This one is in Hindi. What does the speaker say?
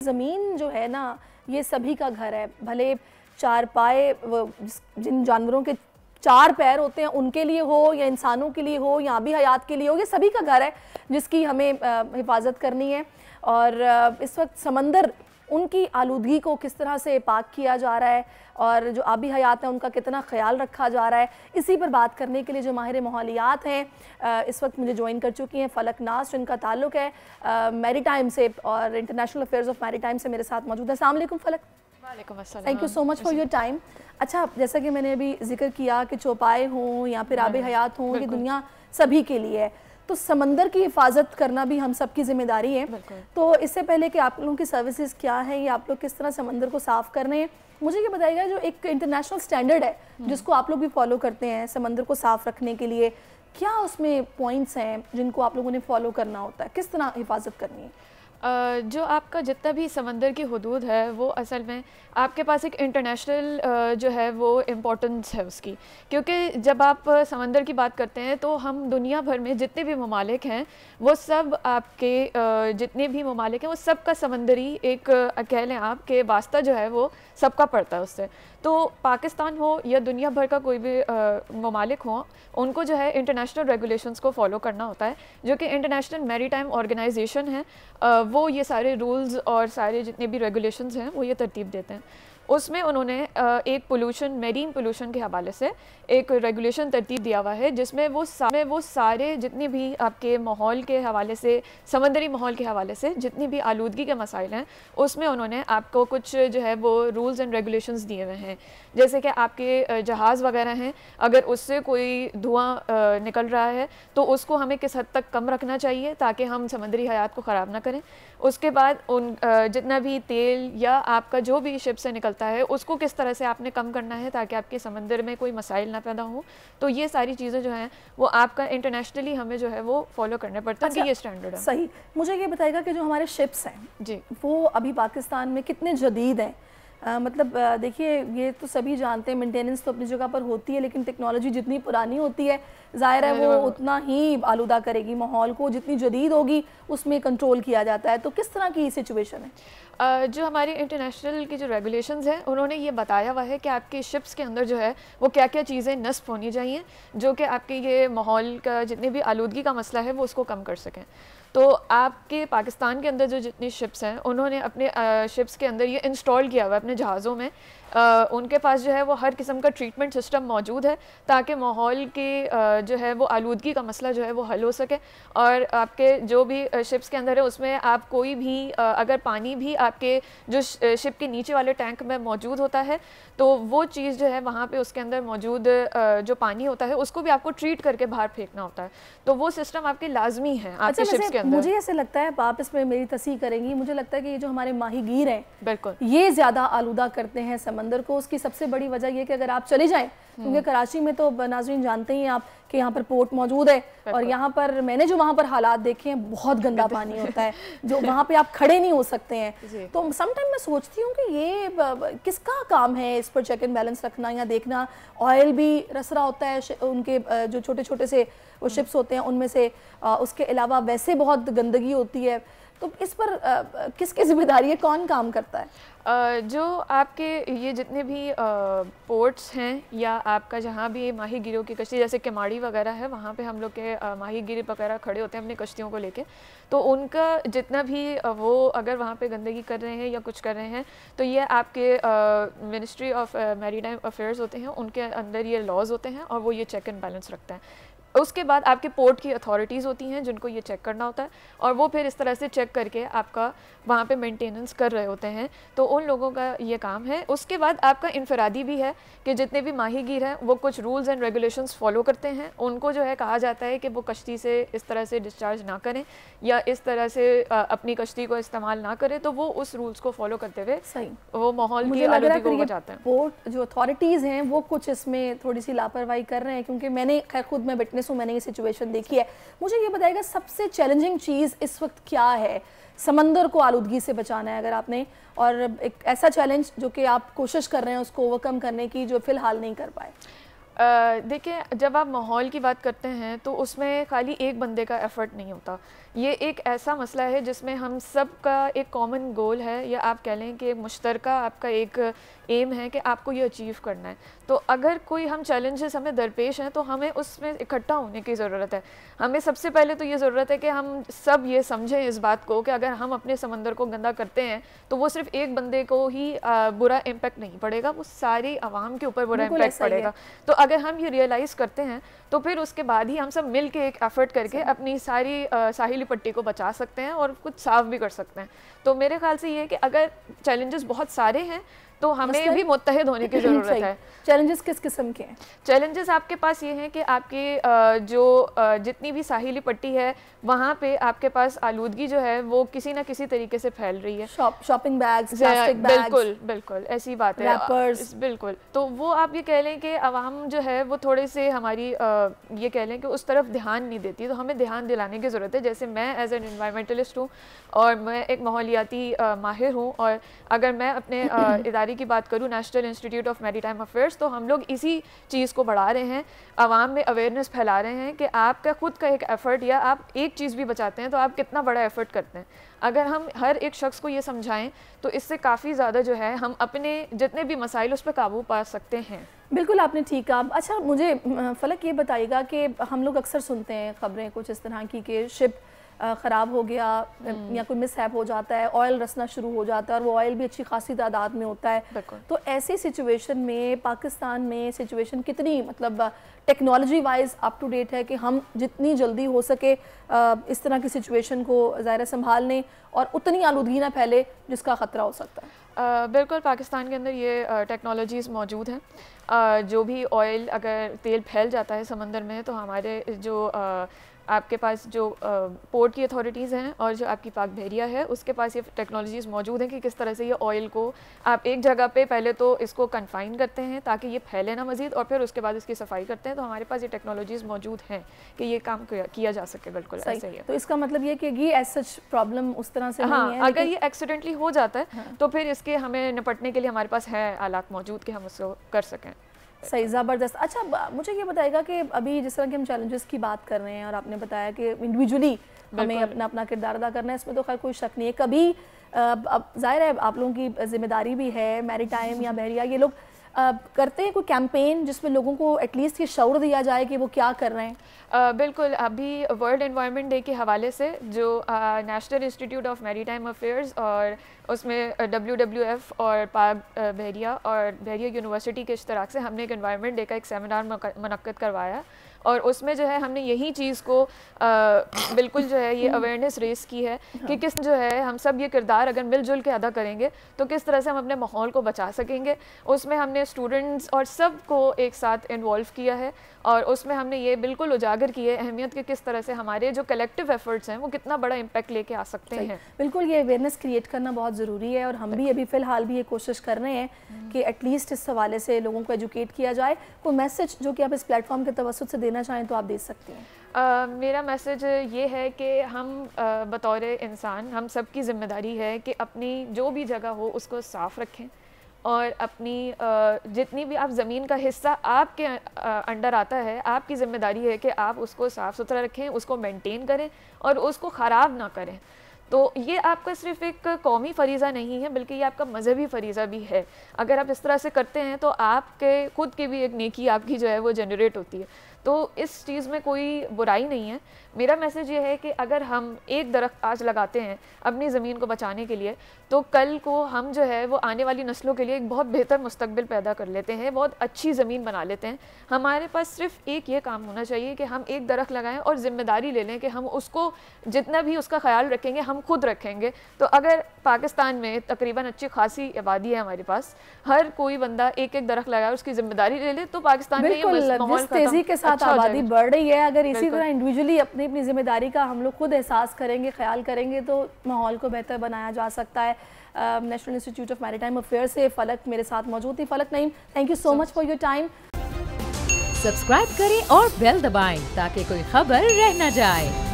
ज़मीन जो है ना, ये सभी का घर है। भले चार पाए जिन जानवरों के चार पैर होते हैं उनके लिए हो, या इंसानों के लिए हो, या आबी हयात के लिए हो, ये सभी का घर है जिसकी हमें हिफाजत करनी है। और इस वक्त समंदर, उनकी आलूदगी को किस तरह से पाक किया जा रहा है और जो आबी हयात है उनका कितना ख्याल रखा जा रहा है, इसी पर बात करने के लिए जो माहिर माहौलियात हैं इस वक्त मुझे ज्वाइन कर चुकी हैं। फलक नाज, जिनका ताल्लुक़ है मैरीटाइम से और इंटरनेशनल अफेयर्स ऑफ मैरीटाइम से, मेरे साथ मौजूद है। अस्सलाम वालेकुम फलक। वालेकुम अस्सलाम। Thank you so much for your time. अच्छा, जैसा कि मैंने अभी जिक्र किया कि चौपाए हों या फिर आबी हयात हों, ये दुनिया सभी के लिए है, तो समंदर की हिफाजत करना भी हम सब की जिम्मेदारी है। तो इससे पहले कि आप लोगों की सर्विसेज क्या है या आप लोग किस तरह समंदर को साफ़ कर रहे हैं, मुझे ये बताइएगा जो एक इंटरनेशनल स्टैंडर्ड है जिसको आप लोग भी फॉलो करते हैं समंदर को साफ़ रखने के लिए, क्या उसमें पॉइंट्स हैं जिनको आप लोगों ने फॉलो करना होता है, किस तरह हिफाजत करनी है? जो आपका जितना भी समंदर की हुदूद है वो असल में आपके पास एक इंटरनेशनल जो है वो इम्पोर्टेंस है उसकी, क्योंकि जब आप समंदर की बात करते हैं तो हम दुनिया भर में जितने भी ममालिक हैं वो सब आपके जितने भी ममालिक हैं वो सब का समंदरी एक कह लें आपके वास्ता जो है वो सबका पड़ता है उससे। तो पाकिस्तान हो या दुनिया भर का कोई भी ममालिक हो, उनको जो है इंटरनेशनल रेगुलेशंस को फॉलो करना होता है, जो कि इंटरनेशनल मैरीटाइम ऑर्गेनाइजेशन है वो ये सारे रूल्स और सारे जितने भी रेगुलेशंस हैं वो ये तरतीब देते हैं। उसमें उन्होंने एक पोल्यूशन, मेरीन पोल्यूशन के हवाले से एक रेगुलेशन तरतीब दिया हुआ है, जिसमें वो सारे जितने भी आपके माहौल के हवाले से, समंदरी माहौल के हवाले से जितनी भी आलूदगी के मसाइल हैं उसमें उन्होंने आपको कुछ जो है वो रूल्स एंड रेगुलेशंस दिए हुए हैं। जैसे कि आपके जहाज़ वगैरह हैं, अगर उससे कोई धुआं निकल रहा है तो उसको हमें किस हद तक कम रखना चाहिए ताकि हम समंदरी हयात को ख़राब ना करें। उसके बाद उन जितना भी तेल या आपका जो भी शिप से निकलता है उसको किस तरह से आपने कम करना है ताकि आपके समंदर में कोई मसाइल ना पैदा हो। तो ये सारी चीज़ें जो हैं वो आपका इंटरनेशनली हमें जो है वो फॉलो करने पड़ता है। अच्छा, ये स्टैंडर्ड है। सही। मुझे ये बताइएगा कि जो हमारे शिप्स हैं जी, वो अभी पाकिस्तान में कितने जदीद हैं? मतलब देखिए, ये तो सभी जानते हैं मेंटेनेंस तो अपनी जगह पर होती है, लेकिन टेक्नोलॉजी जितनी पुरानी होती है ज़ाहिर है वो उतना ही आलूदा करेगी माहौल को, जितनी जदीद होगी उसमें कंट्रोल किया जाता है। तो किस तरह की सिचुएशन है? जो हमारी इंटरनेशनल की जो रेगुलेशंस हैं उन्होंने ये बताया हुआ है कि आपके शिप्स के अंदर जो है वो क्या क्या चीज़ें नस्ब होनी चाहिए जो कि आपके ये माहौल का जितनी भी आलूदगी का मसला है वो उसको कम कर सकें। तो आपके पाकिस्तान के अंदर जो जितनी शिप्स हैं उन्होंने अपने शिप्स के अंदर ये इंस्टॉल किया हुआ है अपने जहाज़ों में। उनके पास जो है वो हर किस्म का ट्रीटमेंट सिस्टम मौजूद है ताकि माहौल के जो है वो आलूदगी का मसला जो है वो हल हो सके। और आपके जो भी शिप्स के अंदर है उसमें आप कोई भी अगर पानी भी आपके जो शिप के नीचे वाले टैंक में मौजूद होता है तो वो चीज़ जो है वहाँ पे उसके अंदर मौजूद जो पानी होता है उसको भी आपको ट्रीट करके बाहर फेंकना होता है। तो वो सिस्टम आपके लाजमी है आपके शिप्स के अंदर। मुझे ऐसे लगता है, आप इसमें मेरी तस्हीह करेंगी, मुझे लगता है कि ये जो हमारे माहीगीर हैं बिल्कुल ये ज़्यादा आलूदा करते हैं समंदर को। उसकी सबसे बड़ी वजह ये कि अगर आप चले जाएं, क्योंकि कराची में तो नाज़रीन जानते ही हैं आप कि यहाँ पर पोर्ट मौजूद है और यहाँ पर मैंने जो वहाँ पर हालात देखे हैं बहुत गंदा पानी होता है जो वहाँ पे आप खड़े नहीं हो सकते हैं। तो समटाइम मैं सोचती हूँ कि ये किसका काम है इस पर चेक एंड बैलेंस रखना या देखना। ऑयल भी रस रहा होता है उनके जो छोटे छोटे से वो शिप्स होते हैं उनमें से, उसके अलावा वैसे बहुत गंदगी होती है। तो इस पर किसकी जिम्मेदारी है, कौन काम करता है? जो आपके ये जितने भी पोर्ट्स हैं या आपका जहाँ भी माहीगीरों की कश्ती जैसे किमाड़ी वगैरह है वहाँ पे हम लोग के माहीगीर वगैरह खड़े होते हैं अपनी कश्तियों को लेके, तो उनका जितना भी वो अगर वहाँ पे गंदगी कर रहे हैं या कुछ कर रहे हैं तो ये आपके मिनिस्ट्री ऑफ मैरीटाइम अफेयर्स होते हैं, उनके अंदर ये लॉज होते हैं और वो ये चेक एंड बैलेंस रखते हैं। उसके बाद आपके पोर्ट की अथॉरिटीज़ होती हैं जिनको ये चेक करना होता है और वो फिर इस तरह से चेक करके आपका वहाँ पे मेंटेनेंस कर रहे होते हैं। तो उन लोगों का ये काम है। उसके बाद आपका इनफरादी भी है कि जितने भी माहीगीर हैं वो कुछ रूल्स एंड रेगुलेशंस फॉलो करते हैं। उनको जो है कहा जाता है कि वो कश्ती से इस तरह से डिस्चार्ज ना करें या इस तरह से अपनी कश्ती को इस्तेमाल ना करें, तो वो उस रूल्स को फॉलो करते हुए सही वो माहौल की आलूदगी को बचाते हैं। पोर्ट जो अथॉरिटीज़ हैं वो कुछ इसमें थोड़ी सी लापरवाही कर रहे हैं, क्योंकि मैंने खैर खुद मैं विटनेस हूँ, मैंने ये सिचुएशन देखी है। मुझे ये बताइएगा सबसे चैलेंजिंग चीज़ इस वक्त क्या है समंदर को आलूदगी से बचाना है अगर आपने, और एक ऐसा चैलेंज जो कि आप कोशिश कर रहे हैं उसको ओवरकम करने की जो फ़िलहाल नहीं कर पाए? देखिए, जब आप माहौल की बात करते हैं तो उसमें खाली एक बंदे का एफर्ट नहीं होता। ये एक ऐसा मसला है जिसमें हम सब का एक कॉमन गोल है, या आप कह लें कि मुश्तरका आपका एक एम है कि आपको ये अचीव करना है। तो अगर कोई हम चैलेंजेस हमें दरपेश हैं तो हमें उसमें इकट्ठा होने की ज़रूरत है। हमें सबसे पहले तो ये ज़रूरत है कि हम सब ये समझें इस बात को कि अगर हम अपने समंदर को गंदा करते हैं तो वो सिर्फ एक बंदे को ही बुरा इम्पेक्ट नहीं पड़ेगा, वो सारी आवाम के ऊपर बुरा इम्पेक्ट पड़ेगा। तो अगर हम ये रियलाइज़ करते हैं तो फिर उसके बाद ही हम सब मिल के एक एफर्ट करके अपनी सारी साहिली पट्टी को बचा सकते हैं और कुछ साफ भी कर सकते हैं। तो मेरे ख्याल से ये है कि अगर चैलेंजेस बहुत सारे हैं तो हमें भी मुत्तहिद होने की ज़रूरत है। चैलेंजेस किस किस्म के हैं? चैलेंजेस आपके पास ये हैं कि आपके जो जितनी भी साहिली पट्टी है वहाँ पे आपके पास आलूदगी जो है वो किसी ना किसी तरीके से फैल रही है। शॉपिंग बैग्स, प्लास्टिक बैग्स, बिल्कुल बिल्कुल ऐसी बात है, रैपर्स, बिल्कुल। तो वो आप ये कह लें कि अवाम जो है वो थोड़े से हमारी ये कह लें कि उस तरफ ध्यान नहीं देती, तो हमें ध्यान दिलाने की ज़रूरत है। जैसे मैं एज एन एनवायरमेंटलिस्ट हूँ और मैं एक माहौलियाती माहिर हूँ, और अगर मैं अपने इदारे की बात करूँ national institute of maritime affairs, तो हम लोग इसी चीज़ को बढ़ा रहे हैं, आवाम में अवेयरनेस फैला रहे हैं कि आपका खुद का एक एफ़र्ट, या आप एक चीज़ भी बचाते हैं तो आप कितना बड़ा एफ़र्ट करते हैं। अगर हम हर एक शख्स को ये समझाएं तो इससे काफ़ी ज़्यादा जो है हम अपने जितने भी मसाइल उस पर काबू पा सकते हैं। बिल्कुल आपने ठीक कहा। अच्छा मुझे फलक ये बताइएगा कि हम लोग अक्सर सुनते हैं ख़बरें कुछ इस तरह की कि शिप ख़राब हो गया या कोई मिसहैप हो जाता है, ऑयल रसना शुरू हो जाता है और वो ऑयल भी अच्छी खासी तादाद में होता है। तो ऐसी सिचुएशन में पाकिस्तान में सिचुएशन कितनी मतलब technology wise up to date है कि हम जितनी जल्दी हो सके इस तरह की सिचुएशन को ज़ाहिर संभाल लें और उतनी आलूदगी ना फैले जिसका ख़तरा हो सकता है? बिल्कुल पाकिस्तान के अंदर ये टेक्नोलॉजीज़ मौजूद हैं। जो भी ऑयल अगर तेल फैल जाता है समंदर में तो हमारे जो आपके पास जो पोर्ट की अथॉरिटीज़ हैं और जो आपकी पाक बहरिया है उसके पास ये टेक्नोलॉजीज़ मौजूद हैं कि किस तरह से ये ऑयल को आप एक जगह पे पहले तो इसको कन्फाइन करते हैं ताकि ये फैले ना मज़ीद, और फिर उसके बाद इसकी सफाई करते हैं। तो हमारे पास ये टेक्नोलॉजीज़ मौजूद हैं कि ये काम किया जा सके। बिल्कुल ऐसे ही है। तो इसका मतलब ये कि ये एज सच प्रॉब्लम उस तरह से हाँ, नहीं है, अगर ये एक्सीडेंटली हो जाता है हाँ। तो फिर इसके हमें निपटने के लिए हमारे पास है आलात मौजूद कि हम उसको कर सकें। सही, ज़बरदस्त। अच्छा मुझे ये बताएगा कि अभी जिस तरह के हम चैलेंजेस की बात कर रहे हैं और आपने बताया कि इंडिविजुअली हमें अपना अपना किरदार अदा करना है, इसमें तो खैर कोई शक नहीं है। कभी अब जाहिर है आप लोगों की जिम्मेदारी भी है, मैरीटाइम या बहरिया ये लोग करते हैं कोई कैंपेन जिसमें लोगों को एटलीस्ट ये शऊर दिया जाए कि वो क्या कर रहे हैं? बिल्कुल, अभी वर्ल्ड एनवायरनमेंट डे के हवाले से जो national institute of maritime affairs और उसमें WWF और पाक बहरिया और बहरिया यूनिवर्सिटी के इश्तराक से हमने एक एनवायरनमेंट डे का एक सेमिनार मुनक्कद करवाया और उसमें जो है हमने यही चीज़ को बिल्कुल जो है ये अवेयरनेस रेस की है कि किस जो है हम सब ये किरदार अगर मिलजुल के अदा करेंगे तो किस तरह से हम अपने माहौल को बचा सकेंगे। उसमें हमने स्टूडेंट्स और सब को एक साथ इन्वॉल्व किया है और उसमें हमने ये बिल्कुल उजागर की है अहमियत कि किस तरह से हमारे जो कलेक्टिव एफर्ट्स हैं वो कितना बड़ा इम्पैक्ट लेके आ सकते हैं। बिल्कुल, ये अवेयरनेस क्रिएट करना बहुत ज़रूरी है और हम भी अभी फ़िलहाल भी ये कोशिश कर रहे हैं कि एटलीस्ट इस हवाले से लोगों को एजुकेट किया जाए। कोई मैसेज जो कि आप इस प्लेटफॉर्म के तवस्सुत से देना चाहें तो आप दे सकती हैं। मेरा मैसेज ये है कि हम बतौर इंसान हम सब की ज़िम्मेदारी है कि अपनी जो भी जगह हो उसको साफ़ रखें और अपनी जितनी भी आप ज़मीन का हिस्सा आपके अंडर आता है आपकी ज़िम्मेदारी है कि आप उसको साफ़ सुथरा रखें, उसको मेंटेन करें और उसको ख़राब ना करें। तो ये आपका सिर्फ एक कौमी फ़रीज़ा नहीं है बल्कि ये आपका मजहबी फ़रीज़ा भी है। अगर आप इस तरह से करते हैं तो आपके खुद की भी एक नेकी आपकी जो है वो जनरेट होती है। तो इस चीज़ में कोई बुराई नहीं है। मेरा मैसेज ये है कि अगर हम एक दरख्त आज लगाते हैं अपनी ज़मीन को बचाने के लिए तो कल को हम जो है वो आने वाली नस्लों के लिए एक बहुत बेहतर मुस्तकबिल पैदा कर लेते हैं, बहुत अच्छी ज़मीन बना लेते हैं। हमारे पास सिर्फ एक ये काम होना चाहिए कि हम एक दरख्त लगाएं और ज़िम्मेदारी ले लें कि हम उसको जितना भी उसका ख्याल रखेंगे हम खुद रखेंगे। तो अगर पाकिस्तान में तकरीबन अच्छी खासी आबादी है हमारे पास, हर कोई बंदा एक एक दरख्त लगाए उसकी ज़िम्मेदारी ले ले तो पाकिस्तान में ये माहौल तेज़ी के साथ आबादी बढ़ रही है। अगर इसी तरह इंडिविजुअली अपनी अपनी जिम्मेदारी का हम लोग खुद एहसास करेंगे, ख्याल करेंगे तो माहौल को बेहतर बनाया जा सकता है। National institute of maritime affairs से फलक मेरे साथ मौजूद थी। फलक Naeem, thank you so much for your time. Subscribe करें और बेल दबाएं ताकि कोई खबर रह न जाए।